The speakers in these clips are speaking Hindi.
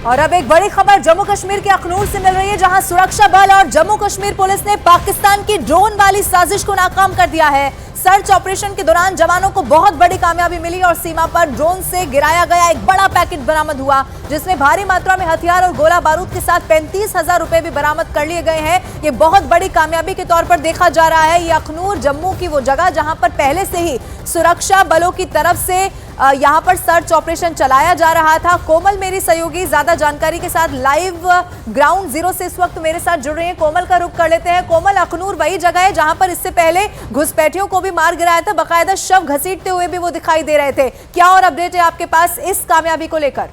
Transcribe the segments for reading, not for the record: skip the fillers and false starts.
और अब एक बड़ी खबर जम्मू कश्मीर के अखनूर से मिल रही है, जहां सुरक्षा बल और जम्मू कश्मीर पुलिस ने पाकिस्तान की ड्रोन वाली साजिश को नाकाम कर दिया है। सर्च ऑपरेशन के दौरान जवानों को बहुत बड़ी कामयाबी मिली और सीमा पर ड्रोन से गिराया गया एक बड़ा पैकेट बरामद हुआ, जिसमें भारी मात्रा में हथियार और गोला बारूद के साथ 35,000 रुपए भी बरामद कर लिए गए हैं। ये बहुत बड़ी कामयाबी के तौर पर देखा जा रहा है। ये अखनूर जम्मू की वो जगह जहां पर पहले से ही सुरक्षा बलों की तरफ से यहां पर सर्च ऑपरेशन चलाया जा रहा था। कोमल मेरी सहयोगी ज्यादा जानकारी के साथ लाइव ग्राउंड जीरो से इस वक्त मेरे साथ जुड़ रही हैं। कोमल का रुख कर लेते हैं। कोमल, अखनूर वही जगह है जहां पर इससे पहले घुसपैठियों को भी मार गिराया था, बकायदा शव घसीटते हुए भी वो दिखाई दे रहे थे। क्या और अपडेट है आपके पास इस कामयाबी को लेकर?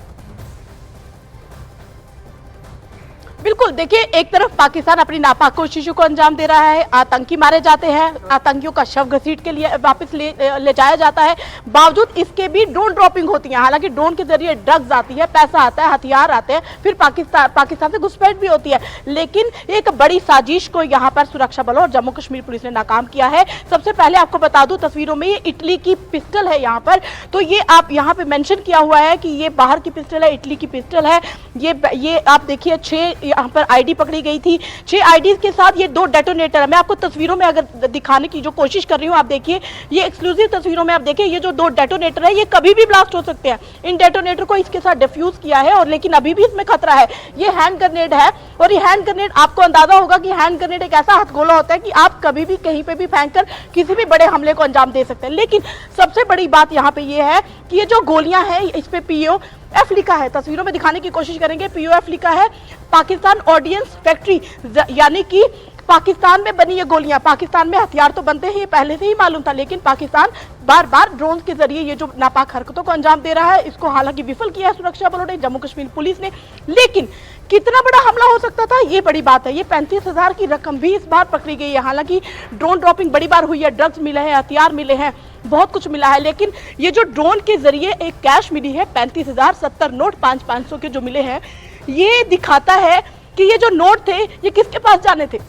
बिल्कुल, देखिए, एक तरफ पाकिस्तान अपनी नापाक कोशिशों को अंजाम दे रहा है, आतंकी मारे जाते हैं, आतंकियों का शव घसीट के लिए वापस ले जाया जाता है। बावजूद इसके भी ड्रोन ड्रॉपिंग होती है। हालांकि ड्रोन के जरिए ड्रग्स आती है, पैसा आता है, हथियार आते हैं, फिर पाकिस्तान से घुसपैठ भी होती है। लेकिन एक बड़ी साजिश को यहाँ पर सुरक्षा बलों और जम्मू कश्मीर पुलिस ने नाकाम किया है। सबसे पहले आपको बता दूं, तस्वीरों में ये इटली की पिस्टल है यहाँ पर, तो ये आप यहाँ पे मेंशन किया हुआ है कि ये बाहर की पिस्टल है, इटली की पिस्टल है। ये आप देखिए 6 यहाँ पर आईडी पकड़ी गई थी। 6 आईडी के साथ ये 2 डेटोनेटर है। मैं आपको तस्वीरों में अगर दिखाने की जो कोशिश कर रही हूँ, आप देखिए, ये एक्सक्लूसिव तस्वीरों में आप देखिए, ये जो 2 डेटोनेटर है ये कभी भी ब्लास्ट हो सकते हैं। इन डेटोनेटर को इसके साथ डिफ्यूज किया है, और लेकिन अभी भी इसमें खतरा है। ये हैंड ग्रेनेड है, और ये हैंड ग्रेनेड, आपको अंदाजा होगा कि हैंड ग्रेनेड एक ऐसा हथगोला होता है कि आप कभी भी कहीं पे भी फेंककर किसी भी बड़े हमले को अंजाम दे सकते हैं। लेकिन सबसे बड़ी बात यहाँ पे ये है कि ये जो गोलियां हैं इस पे POF लिखा है। तस्वीरों में दिखाने की कोशिश करेंगे, POF लिखा है, पाकिस्तान ऑर्डिनेंस फैक्ट्री, यानी कि पाकिस्तान में बनी ये गोलियां। पाकिस्तान में हथियार तो बनते हैं, ये पहले से ही मालूम था, लेकिन पाकिस्तान बार बार ड्रोन के जरिए ये जो नापाक हरकतों को अंजाम दे रहा है, इसको हालांकि विफल किया है सुरक्षा बलों ने, जम्मू कश्मीर पुलिस ने। लेकिन कितना बड़ा हमला हो सकता था, ये बड़ी बात है। ये 35,000 की रकम भी इस बार पकड़ी गई है। हालांकि ड्रोन ड्रॉपिंग बड़ी बार हुई है, ड्रग्स मिले हैं, हथियार मिले हैं, बहुत कुछ मिला है, लेकिन ये जो ड्रोन के जरिए एक कैश मिली है 35,000, 70 नोट 500 के जो मिले हैं, ये दिखाता है कि ये जो नोट थे ये किसके पास जाने थे।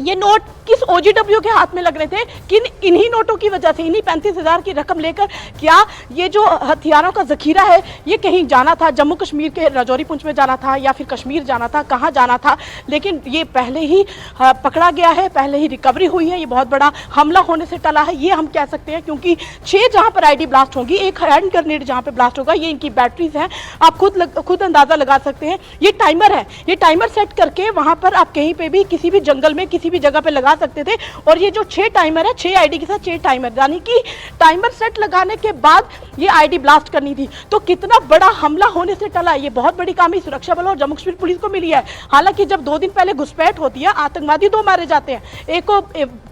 ये नोट किस OGW के हाथ में लग रहे थे, इन्हीं नोटों की वजह से, इन्हीं 35,000 की रकम लेकर क्या ये जो हथियारों का जखीरा है ये कहीं जाना था, जम्मू कश्मीर के राजौरी पुंछ में जाना था या फिर कश्मीर जाना था, कहाँ जाना था। लेकिन ये पहले ही पकड़ा गया है, पहले ही रिकवरी हुई है। ये बहुत बड़ा हमला होने से टला है, ये हम कह सकते हैं, क्योंकि 6 जहाँ पर आईडी ब्लास्ट होगी, एक हैंड ग्रेनेड जहाँ पे ब्लास्ट होगा, ये इनकी बैटरीज हैं। आप खुद अंदाजा लगा सकते हैं। ये टाइमर है, ये टाइमर सेट करके वहाँ पर आप कहीं पर भी किसी भी जंगल में किसी भी जगह पे लगा सकते थे। और ये जो 6 टाइमर है, 6 आईडी के साथ 6 टाइमर, यानी कि टाइमर सेट लगाने के बाद ये आईडी ब्लास्ट करनी थी। तो कितना बड़ा हमला होने से टला, ये बहुत बड़ी कामयाबी सुरक्षा बलों और जम्मू कश्मीर पुलिस को मिली है। हालांकि जब 2 दिन पहले घुसपैठ होती है, आतंकवादी 2 मारे जाते हैं, एक को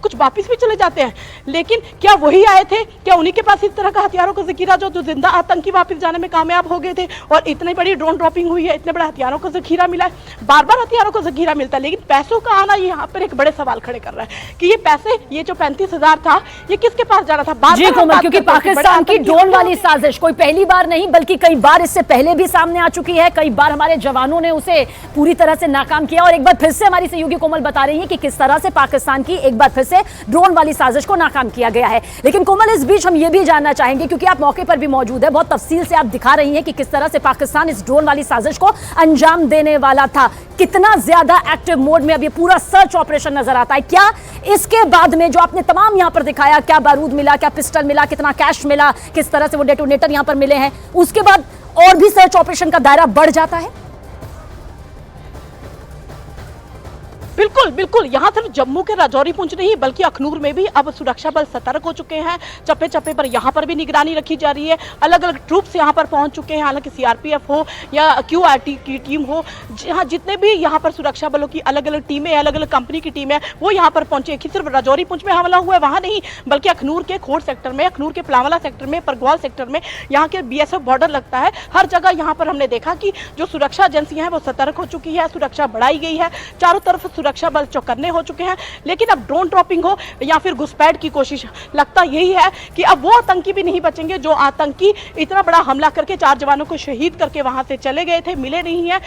कुछ वापिस भी चले जाते हैं, लेकिन क्या वही आए थे? क्या उन्हीं के पास इस तरह का हथियारों का जखीरा जो जिंदा आतंकी वापिस जाने में कामयाब हो गए थे? और इतनी बड़ी ड्रोन ड्रॉपिंग हुई है, इतने बड़े हथियारों का जखीरा मिला है। बार बार हथियारों का जखीरा मिलता है, लेकिन पैसों का आना यहाँ पर एक बड़े सवाल खड़े कर रहा है कि ये पैसे, ये जो 35,000 था, ये किसके पास जाना था? जी कोमल, क्योंकि पाकिस्तान की ड्रोन वाली साजिश कोई पहली बार नहीं बल्कि कई बार इससे पहले भी सामने आ चुकी है। कई बार हमारे जवानों ने उसे पूरी तरह से नाकाम किया, और एक बार फिर से हमारी सहयोगी कोमल बता रही है कि किस तरह से पाकिस्तान की एक बार फिर से ड्रोन वाली साजिश को नाकाम किया गया है। लेकिन कोमल, इस बीच हम ये भी जानना चाहेंगे, क्योंकि आप मौके पर भी मौजूद है, बहुत तफसील से आप दिखा रही हैं कि किस तरह से पाकिस्तान इस ड्रोन वाली साजिश को अंजाम देने वाला था। कितना ज्यादा एक्टिव मोड में अब ये पूरा सर्च ऑपरेशन नजर आता है? क्या इसके बाद में जो आपने तमाम यहां पर दिखाया, क्या बारूद मिला, क्या पिस्टल मिला, कितना कैश मिला, किस तरह से वो डेटोनेटर यहां पर मिले हैं, उसके बाद और भी सर्च ऑपरेशन का दायरा बढ़ जाता है? बिल्कुल बिल्कुल, यहाँ सिर्फ जम्मू के राजौरी पुंछ नहीं बल्कि अखनूर में भी अब सुरक्षा बल सतर्क हो चुके हैं। चप्पे चप्पे पर यहाँ पर भी निगरानी रखी जा रही है। अलग अलग ट्रूप्स यहाँ पर पहुँच चुके हैं, हालांकि CRPF हो या QRT की टीम हो, जहाँ जितने भी यहाँ पर सुरक्षा बलों की अलग अलग टीमें, अलग अलग कंपनी की टीम है, वो यहाँ पर पहुंचे। कि सिर्फ राजौरी पुंछ में हमला हुआ है वहाँ नहीं, बल्कि अखनूर के खोड़ सेक्टर में, अखनूर के पलावला सेक्टर में, परगवाल सेक्टर में, यहाँ के BSF बॉर्डर लगता है, हर जगह यहाँ पर हमने देखा कि जो सुरक्षा एजेंसियां हैं वो सतर्क हो चुकी है, सुरक्षा बढ़ाई गई है। चारों तरफ सुरक्षा बल चौकन्ने हो चुके हैं। लेकिन अब ड्रोन ड्रॉपिंग हो या फिर घुसपैठ की कोशिश, लगता यही है कि अब वो आतंकी भी नहीं बचेंगे जो आतंकी इतना बड़ा हमला करके 4 जवानों को शहीद करके वहां से चले गए थे, मिले नहीं है,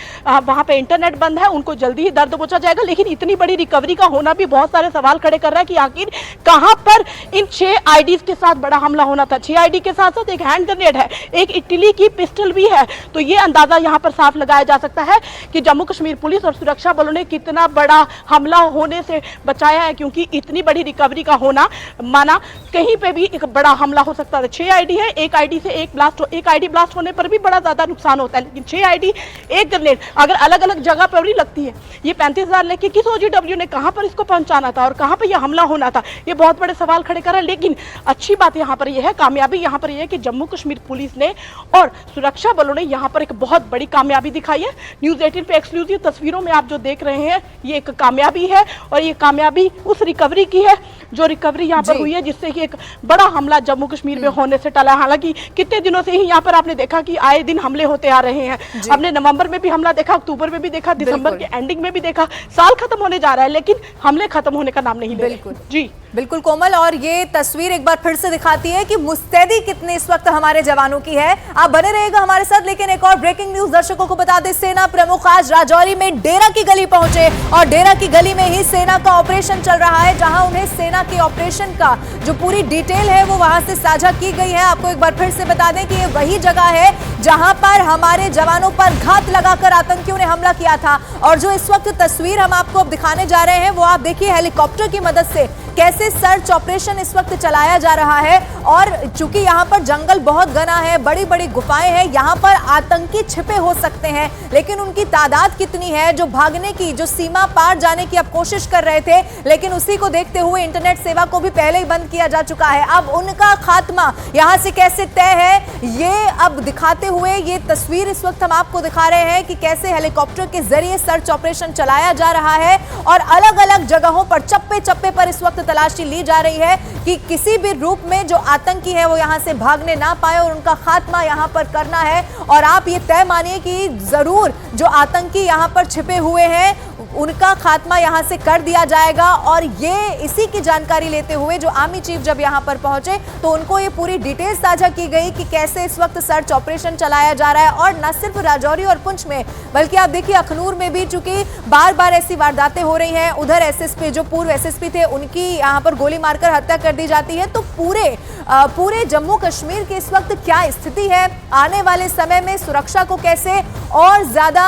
वहां पे इंटरनेट बंद है, उनको जल्दी ही दर्द पहुंचा जाएगा। लेकिन इतनी बड़ी रिकवरी का होना भी बहुत सारे सवाल खड़े कर रहा है कि आखिर कहां पर इन 6 आईडीज के साथ बड़ा हमला होना था। 6 आईडी के साथ साथ एक हैंड ग्रेनेड है, एक इटली की पिस्टल भी है। तो ये अंदाजा यहां पर साफ लगाया जा सकता है कि जम्मू कश्मीर पुलिस और सुरक्षा बलों ने कितना बड़ा हमला होने से बचाया है, क्योंकि इतनी बड़ी रिकवरी का होना माना कहीं पे भी एक बड़ा हमला हो सकता है। 6 आईडी है, एक आईडी से एक आईडी ब्लास्ट होने पर भी बड़ा ज्यादा नुकसान होता है, लेकिन 6 आईडी एक ग्रेनेड अगर अलग अलग जगह पर भी लगती है, ये 35,000 लेके किस OGW ने कहां पर इसको पहुंचाना था और कहां पर यह हमला होना था, ये बहुत बड़े सवाल खड़े कर रहा है। लेकिन अच्छी बात यहां पर यह है, कामयाबी यहां पर यह है कि जम्मू कश्मीर पुलिस ने और सुरक्षा बलों ने यहां पर एक बहुत बड़ी कामयाबी दिखाई है। न्यूज़ 18 पे एक्सक्लूसिव तस्वीरों में आप जो देख रहे हैं, ये एक कामयाबी है और ये कामयाबी उस रिकवरी की है जो रिकवरी यहाँ पर हुई है, जिससे कि एक बड़ा हमला जम्मू कश्मीर में होने से टला। हालांकि कितने दिनों से ही यहाँ पर आपने देखा कि आए दिन हमले होते आ रहे हैं। हमने नवंबर में भी हमला देखा, अक्टूबर में भी देखा, दिसंबर के एंडिंग में भी देखा। साल खत्म होने जा रहा है लेकिन हमले खत्म होने का नाम नहीं ले रहे। जी बिल्कुल कोमल, और ये तस्वीर एक बार फिर से दिखाती है कि मुस्तैदी कितनी इस वक्त हमारे जवानों की है। आप बने रहिएगा हमारे साथ। लेकिन एक और ब्रेकिंग न्यूज दर्शकों को बता दें, सेना प्रमुख आज राजौरी में डेरा की गली पहुंचे और डेरा की गली में ही सेना का ऑपरेशन चल रहा है, जहां उन्हें सेना के ऑपरेशन का जो पूरी डिटेल है वो वहां से साझा की गई है। आपको एक बार फिर से बता दें कि ये वही जगह है जहां पर हमारे जवानों पर घात लगाकर आतंकियों ने हमला किया था। और जो इस वक्त तस्वीर हम आपको अब दिखाने जा रहे हैं वो आप देखिए, हेलीकॉप्टर की मदद से कैसे सर्च ऑपरेशन इस वक्त चलाया जा रहा है। और चूंकि यहाँ पर जंगल बहुत घना है, बड़ी बड़ी गुफाएं हैं, यहाँ पर आतंकी छिपे हो सकते हैं, लेकिन उनकी तादाद कितनी है जो भागने की, जो सीमा पार जाने की अब कोशिश कर रहे थे, लेकिन उसी को देखते हुए इंटरनेट सेवा को भी पहले ही बंद किया जा चुका है। अब उनका खात्मा यहाँ से कैसे तय है, ये अब दिखाते हुए ये तस्वीर इस वक्त हम आपको दिखा रहे हैं कि कैसे हेलीकॉप्टर के जरिए सर्च ऑपरेशन चलाया जा रहा है और अलग अलग जगहों पर चप्पे चप्पे पर इस वक्त तलाशी ली जा रही है कि किसी भी रूप में जो आतंकी है वो यहां से भागने ना पाए और उनका खात्मा यहां पर करना है। और आप ये तय मानिए कि जरूर जो आतंकी यहां पर छिपे हुए हैं उनका खात्मा यहां से कर दिया जाएगा। और ये इसी की जानकारी लेते हुए जो आर्मी चीफ जब यहां पर पहुंचे तो उनको ये पूरी डिटेल साझा की गई कि कैसे इस वक्त सर्च ऑपरेशन चलाया जा रहा है। और न सिर्फ राजौरी और पुंछ में, बल्कि आप देखिए अखनूर में भी, चूंकि बार बार ऐसी वारदातें हो रही हैं, उधर एसएसपी जो पूर्व एसएसपी थे उनकी यहां पर गोली मारकर हत्या कर दी जाती है। तो पूरे जम्मू कश्मीर की इस वक्त क्या स्थिति है, आने वाले समय में सुरक्षा को कैसे और ज्यादा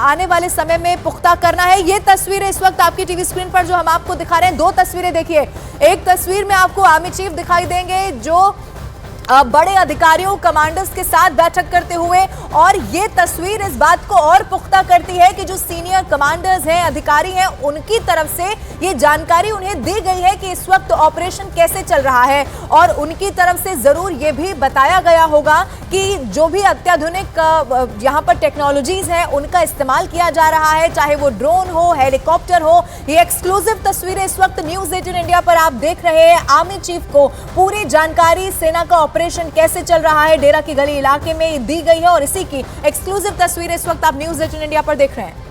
आने वाले समय में पुख्ता करना है, ये तस्वीरें इस वक्त आपकी टीवी स्क्रीन पर जो हम आपको दिखा रहे हैं। 2 तस्वीरें देखिए, एक तस्वीर में आपको आर्मी चीफ दिखाई देंगे जो बड़े अधिकारियों, कमांडर्स के साथ बैठक करते हुए, और ये तस्वीर इस बात को और पुख्ता करती है कि जो सीनियर कमांडर्स हैं, अधिकारी हैं, उनकी तरफ से ये जानकारी उन्हें दी गई है कि इस वक्त ऑपरेशन कैसे चल रहा है। और उनकी तरफ से जरूर ये भी बताया गया होगा कि जो भी अत्याधुनिक यहाँ पर टेक्नोलॉजीज हैं उनका इस्तेमाल किया जा रहा है, चाहे वो ड्रोन हो, हेलीकॉप्टर हो। ये एक्सक्लूसिव तस्वीरें इस वक्त न्यूज़ 18 इंडिया पर आप देख रहे हैं। आर्मी चीफ को पूरी जानकारी सेना का ऑपरेशन कैसे चल रहा है डेरा की गली इलाके में दी गई है और इसी की एक्सक्लूसिव तस्वीरें इस वक्त आप न्यूज़ 18 इंडिया पर देख रहे हैं।